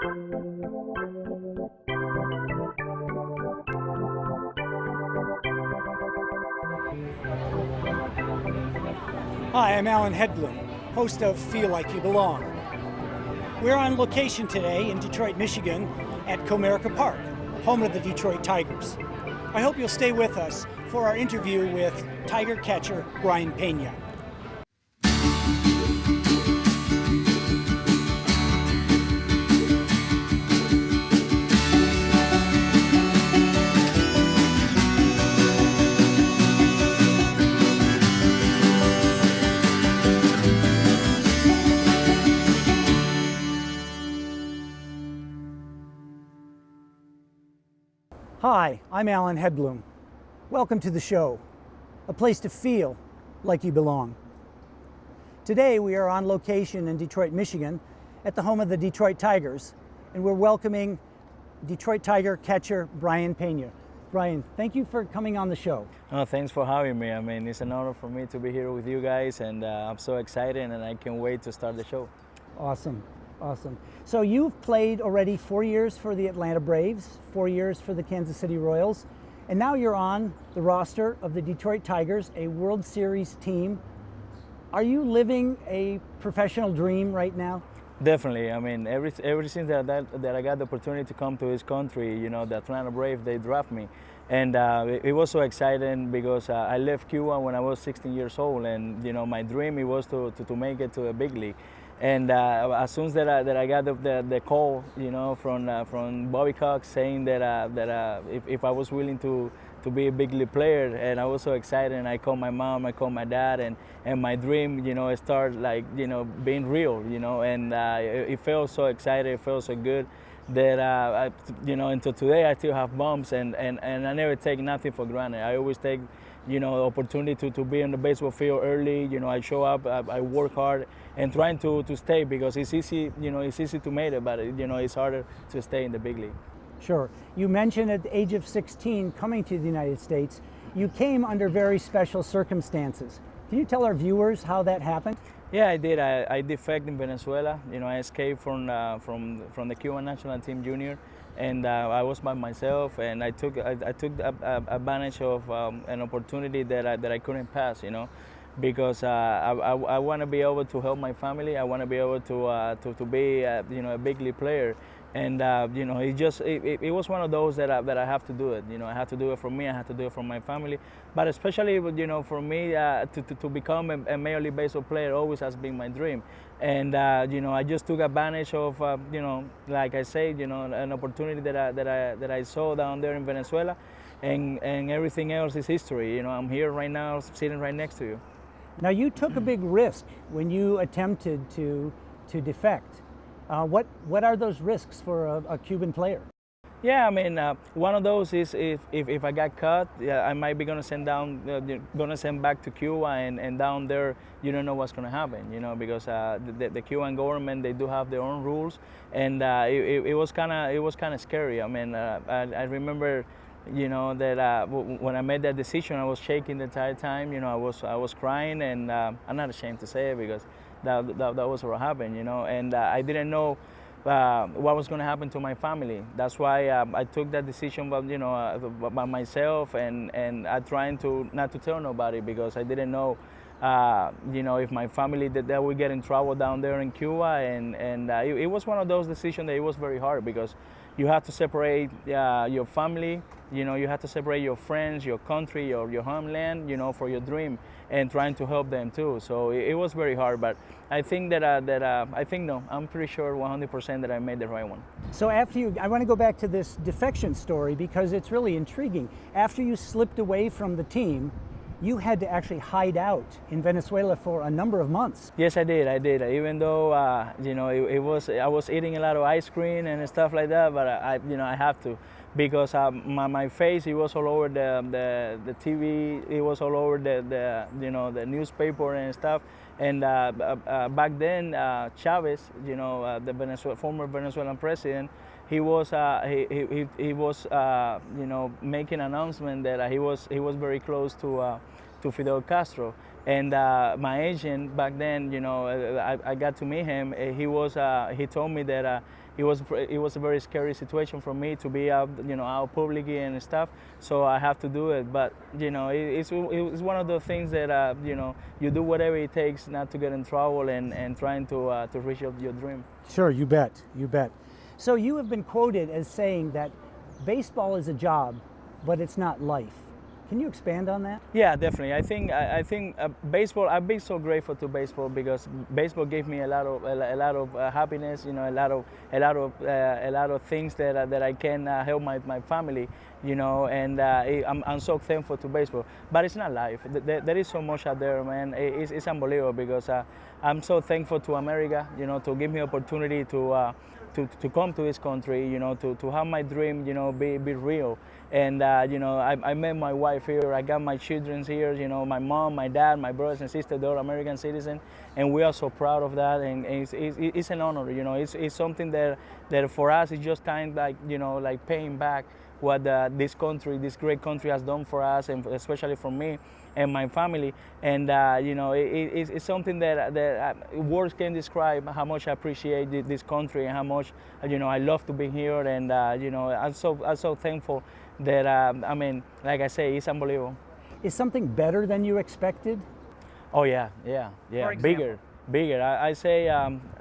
Hi, I'm Alan Hedblum, host of Feel Like You Belong. We're on location today in Detroit, Michigan at Comerica Park, home of the Detroit Tigers. I hope you'll stay with us for our interview with Tiger catcher Brayan Peña. Hi, I'm Alan Hedblum. Welcome to the show, a place to feel like you belong. Today we are on location in Detroit, Michigan at the home of the Detroit Tigers, and we're welcoming Detroit Tiger catcher Brayan Peña. Brayan, thank you for coming on the show. Oh, thanks for having me. I mean, it's an honor for me to be here with you guys, and I'm so excited and I can't wait to start the show. Awesome. Awesome. So you've played already 4 years for the Atlanta Braves, 4 years for the Kansas City Royals, and now you're on the roster of the Detroit Tigers, a World Series team. Are you living a professional dream right now? Definitely. I mean, ever since that I got the opportunity to come to this country, you know, the Atlanta Braves, they draft me. And it was so exciting because I left Cuba when I was 16 years old, and, you know, my dream it was to make it to a big league. And as soon as that I got the call, you know, from Bobby Cox saying that if I was willing to be a big league player, and I was so excited, and I called my mom, I called my dad, and my dream, you know, it started like, you know, being real, you know, and it felt so excited, it felt so good that you know, until today I still have bumps, and I never take nothing for granted. I always take, you know, the opportunity to be on the baseball field early. You know, I show up, I work hard, and trying to stay, because it's easy, you know, it's easy to make it, but you know, it's harder to stay in the big league. Sure. You mentioned at the age of 16 coming to the United States, you came under very special circumstances. Can you tell our viewers how that happened? Yeah, I did. I defected in Venezuela. You know, I escaped from the Cuban national team junior, and I was by myself, and I took advantage of an opportunity that I couldn't pass. You know, because I want to be able to help my family. I want to be able to be you know, a big league player. And you know, it was one of those that I have to do it. You know, I have to do it for me. I have to do it for my family. But especially, you know, for me to become a Major League Baseball player always has been my dream. And you know, I just took advantage of you know, like I said, you know, an opportunity that I saw down there in Venezuela, and everything else is history. You know, I'm here right now, sitting right next to you. Now, you took a big risk when you attempted to defect. What are those risks for a Cuban player? Yeah, I mean, one of those is if I got caught, yeah, I might be gonna send back to Cuba, and down there you don't know what's gonna happen, you know, because the Cuban government, they do have their own rules, and it was kind of scary. I mean, I remember, you know, that when I made that decision, I was shaking the entire time. You know, I was crying, and I'm not ashamed to say it, because that was what happened, you know, and I didn't know what was going to happen to my family. That's why I took that decision, you know, by myself, and I trying to not to tell nobody, because I didn't know, you know, if my family that would get in trouble down there in Cuba, and it was one of those decisions that it was very hard, because you have to separate your family, you know, you have to separate your friends, your country, your homeland, you know, for your dream, and trying to help them too. So it was very hard, but I think I'm pretty sure 100% that I made the right one. So I want to go back to this defection story, because it's really intriguing. After you slipped away from the team, you had to actually hide out in Venezuela for a number of months. Yes, I did. Even though you know, I was eating a lot of ice cream and stuff like that, but I have to, because my face, it was all over the TV, it was all over the you know, the newspaper and stuff. And back then, Chavez, you know, the former Venezuelan president, he was you know, making an announcement that he was very close to Fidel Castro, And my agent back then, you know, I got to meet him. He told me that it was a very scary situation for me to be out, you know, out publicly and stuff. So I have to do it. But you know, it's one of those things that you know, you do whatever it takes not to get in trouble and trying to reach your dream. Sure, you bet, you bet. So you have been quoted as saying that baseball is a job, but it's not life. Can you expand on that? Yeah, definitely. I think baseball. I've been so grateful to baseball because baseball gave me a lot of happiness. You know, a lot of things that I can help my family. You know, and I'm so thankful to baseball. But it's not life. There is so much out there, man. It's unbelievable because I'm so thankful to America. You know, to give me opportunity to come to this country, you know, to have my dream, you know, be real. And, you know, I met my wife here, I got my children here, you know, my mom, my dad, my brothers and sisters, they're American citizens, and we are so proud of that, and it's an honor, you know, it's something that for us, it's just kind of like, you know, like paying back what this great country has done for us, and especially for me and my family. And you know, it's something that words can describe how much I appreciate this country and how much, you know, I love to be here. And you know, I'm so thankful that I mean, like I say, it's unbelievable. Is something better than you expected? Oh yeah. Bigger. I say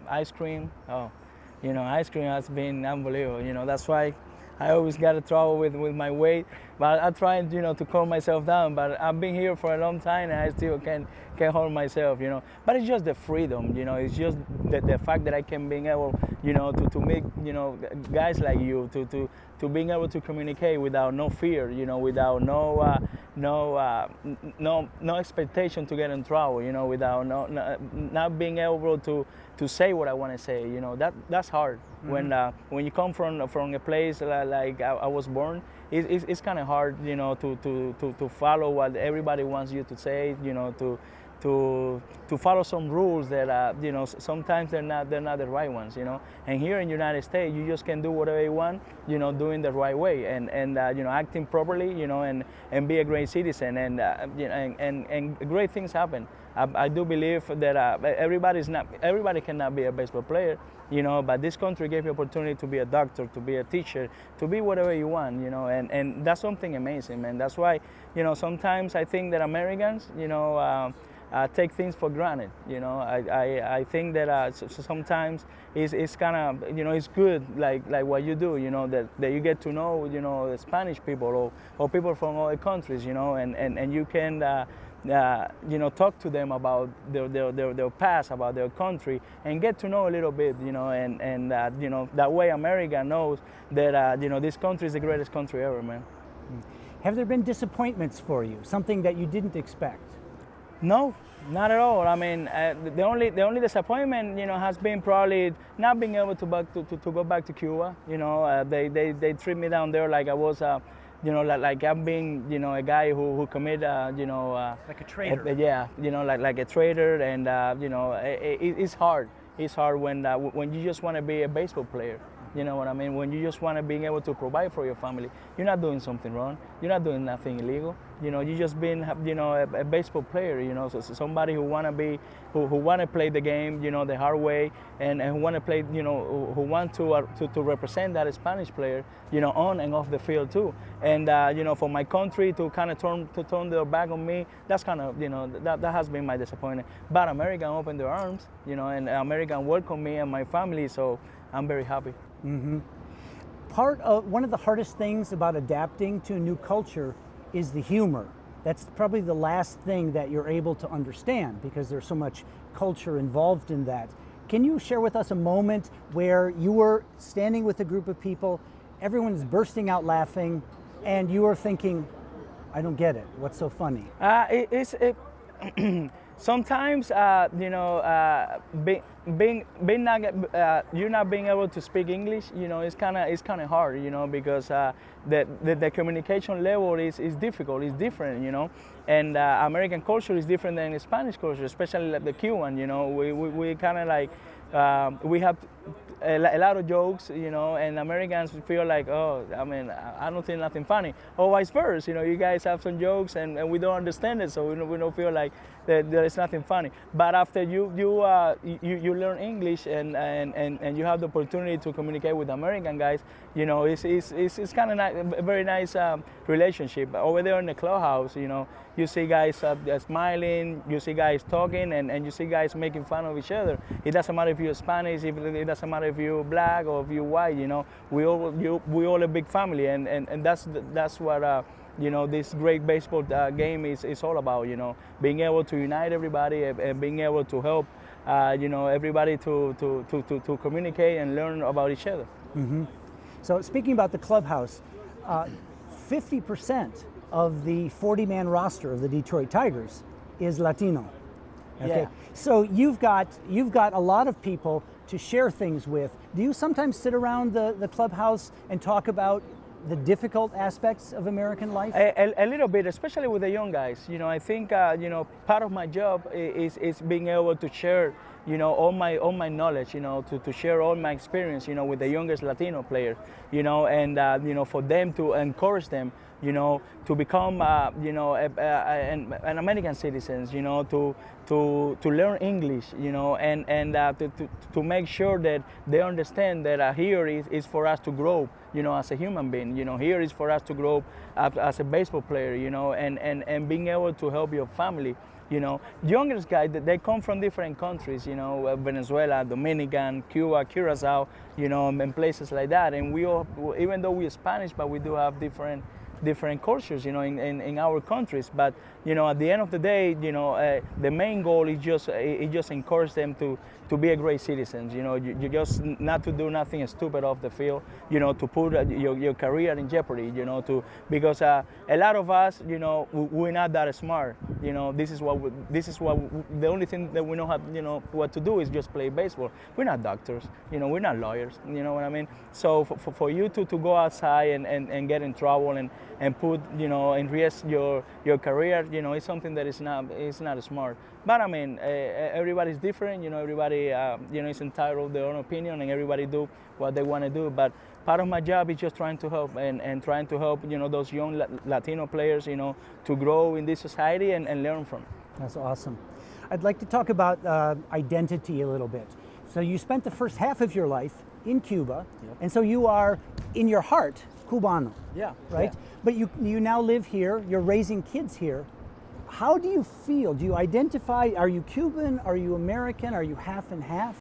ice cream. Oh, you know, ice cream has been unbelievable. You know, that's why I always got in trouble with my weight, but I try, you know, to calm myself down. But I've been here for a long time, and I still can't hold myself, you know. But it's just the freedom, you know. It's just the fact that I can being able, you know, to make, you know, guys like you to being able to communicate without no fear, you know, without no expectation to get in trouble, you know, without not being able to say what I want to say, you know. That's hard. Mm-hmm. When you come from a place like I was born, it's kind of hard, you know, to follow what everybody wants you to say, you know, to follow some rules that you know, sometimes they're not the right ones, you know. And here in the United States, you just can do whatever you want, you know, doing the right way and you know, acting properly, you know, and be a great citizen, and you know, and great things happen. I do believe that everybody cannot be a baseball player, you know, but this country gave you opportunity to be a doctor, to be a teacher, to be whatever you want, you know, and that's something amazing, man. That's why, you know, sometimes I think that Americans, you know, take things for granted, you know. I think that sometimes it's kind of, you know, it's good, like what you do, you know, that you get to know, you know, the Spanish people or people from other countries, you know, and you can you know, talk to them about their past, about their country, and get to know a little bit, you know, and you know, that way America knows that you know, this country is the greatest country ever, man. Have there been disappointments for you? Something that you didn't expect? No, not at all. I mean, the only disappointment, you know, has been probably not being able to go back to Cuba. You know, they treat me down there like I was, you know, like I'm being, you know, a guy who committed, you know, like a traitor. Yeah, you know, like a traitor, and you know, it's hard. It's hard when you just want to be a baseball player. You know what I mean? When you just want to be able to provide for your family, you're not doing something wrong. You're not doing nothing illegal. You know, you just being, you know, a baseball player. You know, so somebody who want to play the game, you know, the hard way, and who want to play, you know, who want to represent that Spanish player, you know, on and off the field too. And you know, for my country to kind of turn their back on me, that's kind of, you know, that has been my disappointment. But America opened their arms, you know, and America welcomed me and my family, so I'm very happy. Mm-hmm. One of the hardest things about adapting to a new culture is the humor. That's probably the last thing that you're able to understand because there's so much culture involved in that. Can you share with us a moment where you were standing with a group of people, everyone's bursting out laughing, and you were thinking, I don't get it, what's so funny? Sometimes, you know, being not, you're not being able to speak English, you know, it's kind of hard, you know, because the communication level is difficult, it's different, you know, and American culture is different than Spanish culture, especially like the Cuban, you know, we kind of like we have a lot of jokes, you know, and Americans feel like, oh, I mean, I don't think nothing funny, or vice versa. You know, you guys have some jokes and we don't understand it, so we don't feel like there is nothing funny. But after you learn English and you have the opportunity to communicate with American guys, you know, it's kind of a very nice relationship. Over there in the clubhouse, you know, you see guys smiling, you see guys talking, and you see guys making fun of each other. It doesn't matter if you're Spanish, it doesn't matter if you're black or if you're white, you know, we all a big family, and that's what you know, this great baseball game is all about, you know, being able to unite everybody and being able to help, you know, everybody to communicate and learn about each other. Mm-hmm. So speaking about the clubhouse, 50% of the 40-man roster of the Detroit Tigers is Latino. Okay. Yeah. So you've got a lot of people to share things with. Do you sometimes sit around the clubhouse and talk about the difficult aspects of American life? A little bit, especially with the young guys. You know, I think you know, part of my job is being able to share, you know, all my knowledge, you know, to share all my experience, you know, with the youngest Latino player, you know, and you know, for them to encourage them, you know, to become, you know, an American citizens, you know, to learn English, you know, and to make sure that they understand that here is for us to grow, you know, as a human being, you know, here is for us to grow as a baseball player, you know, and being able to help your family. You know, youngest guys, they come from different countries, you know, Venezuela, Dominican, Cuba, Curacao, you know, and places like that. And we all, even though we're Spanish, but we do have different cultures, you know, in our countries. But, you know, at the end of the day, you know, the main goal is just encourage them to be a great citizens. You know, you just not to do nothing stupid off the field, you know, to put your career in jeopardy, you know, because a lot of us, you know, we're not that smart. You know, this is what the only thing that we know how, you know, what to do is just play baseball. We're not doctors, you know, we're not lawyers, you know what I mean? So for you to go outside and get in trouble and put, you know, and risk your career, you know, it's something that is not smart. But I mean, everybody's different, you know, everybody, you know, is entitled to their own opinion, and everybody do what they want to do. But part of my job is just trying to help and trying to help, you know, those young Latino players, you know, to grow in this society and learn from. That's awesome. I'd like to talk about identity a little bit. So you spent the first half of your life in Cuba, yep. And so you are, in your heart, Cubano. Yeah. Right? Yeah. But you now live here, you're raising kids here. How do you feel? Do you identify, are you Cuban, are you American, are you half and half?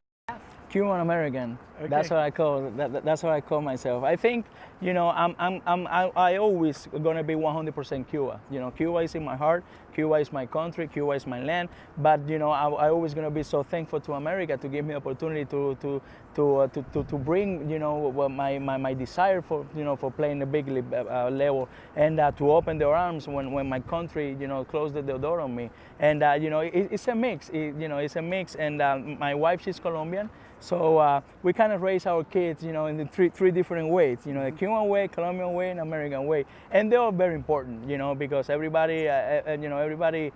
Cuban American. Okay. That's what I call. That's what I call myself. I think, you know, I always gonna be 100% Cuba. You know, Cuba is in my heart. Cuba is my country. Cuba is my land. But you know, I always gonna be so thankful to America to give me opportunity to bring, you know, my desire for, you know, for playing the big league level, and to open their arms when my country, you know, closed the door on me. And you know, it's a mix. You know, it's a mix. And my wife, she's Colombian. So we kind of raise our kids, you know, in the three different ways, you know, the Cuban way, Colombian way, and American way. And they're all very important, you know, because everybody, you know, everybody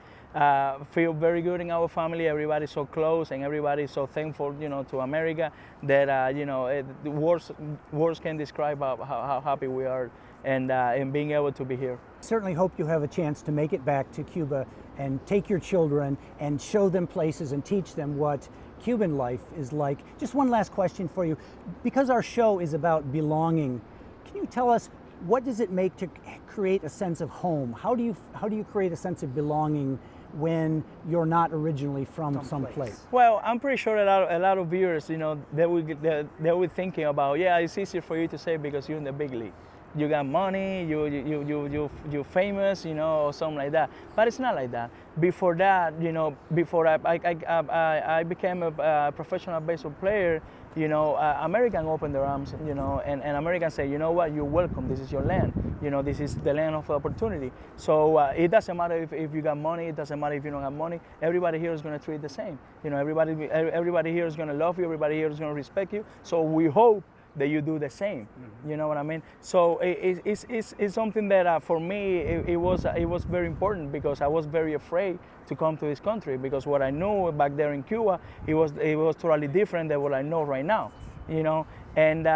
feel very good in our family. Everybody's so close, and everybody's so thankful, you know, to America that, you know, words can describe how happy we are and being able to be here. Certainly hope you have a chance to make it back to Cuba and take your children and show them places and teach them what Cuban life is like. Just one last question for you. Because our show is about belonging, can you tell us, what does it make to create a sense of home? How do you create a sense of belonging when you're not originally from someplace? Well, I'm pretty sure a lot of viewers, you know, they will thinking about, yeah, it's easier for you to say because you're in the big league. You got money, you're famous, you know, or something like that. But it's not like that. Before that, you know, before I became a professional baseball player, you know, Americans opened their arms, you know, and Americans say, you know what, you're welcome. This is your land. You know, this is the land of opportunity. So it doesn't matter if you got money. It doesn't matter if you don't have money. Everybody here is going to treat the same. You know, everybody here is going to love you. Everybody here is going to respect you. So we hope that you do the same. Mm-hmm. You know what I mean? So it's something that for me it was very important, because I was very afraid to come to this country, because what I knew back there in Cuba, it was totally different than what I know right now. you know. And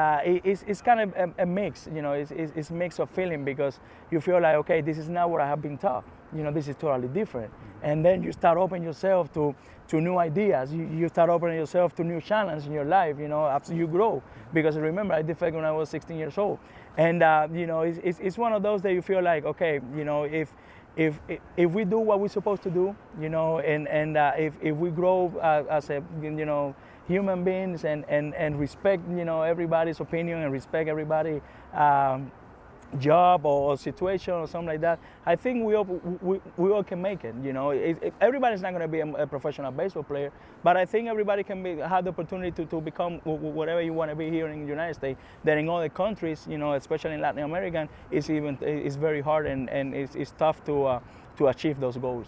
it's kind of a mix, you know, it's a mix of feeling, because you feel like, okay, this is not what I have been taught. You know, this is totally different. And then you start opening yourself to new ideas. You start opening yourself to new challenges in your life, you know, after you grow. Because remember, I defected when I was 16 years old. And, you know, it's one of those that you feel like, okay, you know, if we do what we're supposed to do, you know, and if we grow as a, you know, human beings and respect, you know, everybody's opinion and respect everybody's job or situation or something like that, I think we all can make it, you know. Everybody's not going to be a professional baseball player, but I think everybody can have the opportunity to become whatever you want to be here in the United States. That in other countries, you know, especially in Latin America, it's very hard and it's tough to achieve those goals.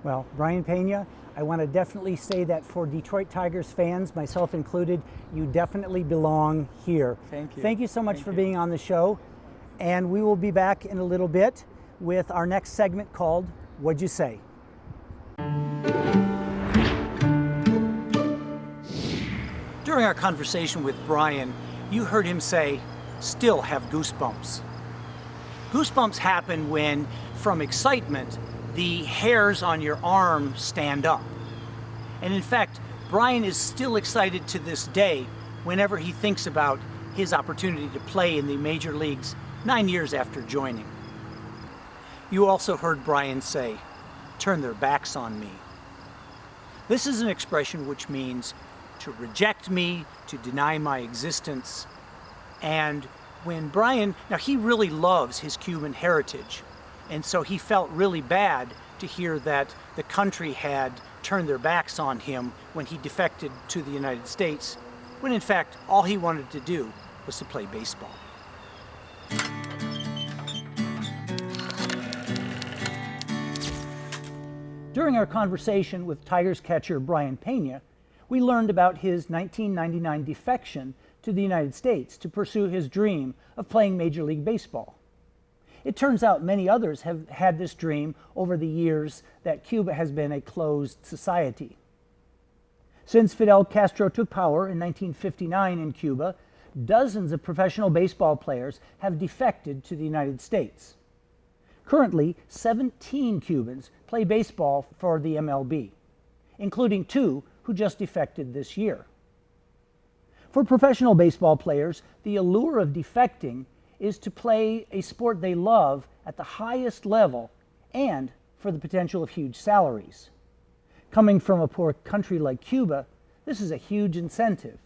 Well, Brayan Peña, I want to definitely say that for Detroit Tigers fans, myself included, you definitely belong here. Thank you. Thank you so much for being on the show. And we will be back in a little bit with our next segment called What'd You Say? During our conversation with Brayan, you heard him say, still have goosebumps. Goosebumps happen when, from excitement, the hairs on your arm stand up. And in fact, Brayan is still excited to this day whenever he thinks about his opportunity to play in the major leagues 9 years after joining. You also heard Brayan say, turn their backs on me. This is an expression which means to reject me, to deny my existence. And when Brayan, now he really loves his Cuban heritage, and so he felt really bad to hear that the country had turned their backs on him when he defected to the United States, when in fact all he wanted to do was to play baseball. During our conversation with Tigers catcher Brayan Peña, we learned about his 1999 defection to the United States to pursue his dream of playing Major League Baseball. It turns out many others have had this dream over the years that Cuba has been a closed society. Since Fidel Castro took power in 1959 in Cuba, dozens of professional baseball players have defected to the United States. Currently, 17 Cubans play baseball for the MLB, including 2 who just defected this year. For professional baseball players, the allure of defecting is to play a sport they love at the highest level and for the potential of huge salaries. Coming from a poor country like Cuba, this is a huge incentive.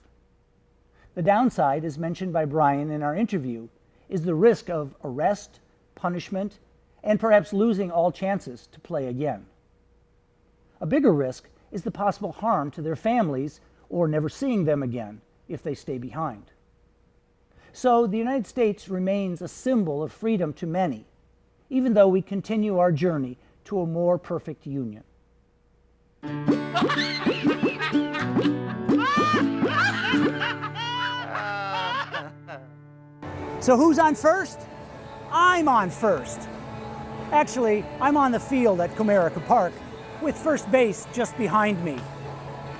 The downside, as mentioned by Brayan in our interview, is the risk of arrest, punishment, and perhaps losing all chances to play again. A bigger risk is the possible harm to their families or never seeing them again if they stay behind. So the United States remains a symbol of freedom to many, even though we continue our journey to a more perfect union. So who's on first? I'm on first. Actually, I'm on the field at Comerica Park, with first base just behind me.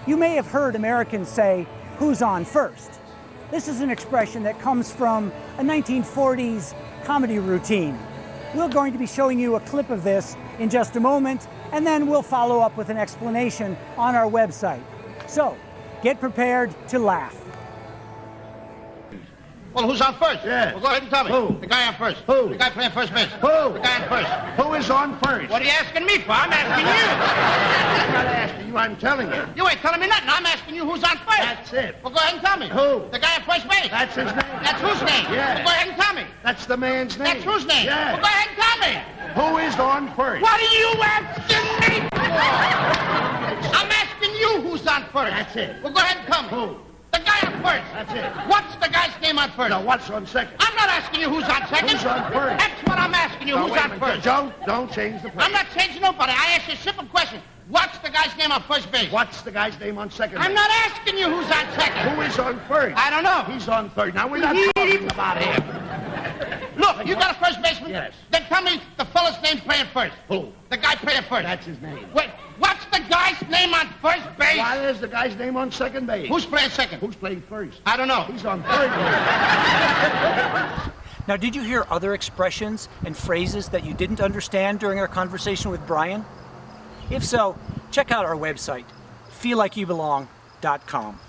You may have heard Americans say, who's on first? This is an expression that comes from a 1940s comedy routine. We're going to be showing you a clip of this in just a moment, and then we'll follow up with an explanation on our website. So, get prepared to laugh. Well, who's on first? Yeah. Well, go ahead and tell me. Who? The guy on first. Who? The guy playing first base. Who? The guy on first. Who is on first? What are you asking me for? I'm asking you. I'm not asking you, I'm telling you. You ain't telling me nothing. I'm asking you who's on first. That's it. Well, go ahead and tell me. Who? The guy on first base. That's his name. That's whose name? Yeah. Well, go ahead and tell me. That's the man's name. That's whose name? Yeah. Well, go ahead and tell me. Who is on first? What are you asking me for? I'm asking you who's on first. That's it. Well, go ahead and tell me. Who? The guy on first. That's it. What's the guy's name on first? Now, what's on second? I'm not asking you who's on second. Who's on first? That's what I'm asking you. Now, Who's wait a on minute. first? Don't change the place. I'm not changing nobody. I asked you a simple question. What's the guy's name on first base? What's the guy's name on second? I'm base? not asking you who's on second. Who is on first? I don't know. He's on third. Now, we're not talking about him. Look, You got a first baseman? Yes. Then tell me the fella's name playing first. Who? The guy playing first. That's his name. Wait, what's the guy's name on first base? Why, there's the guy's name on second base. Who's playing second? Who's playing first? I don't know. He's on third base. Now, did you hear other expressions and phrases that you didn't understand during our conversation with Brian? If so, check out our website, feellikeyouBelong.com.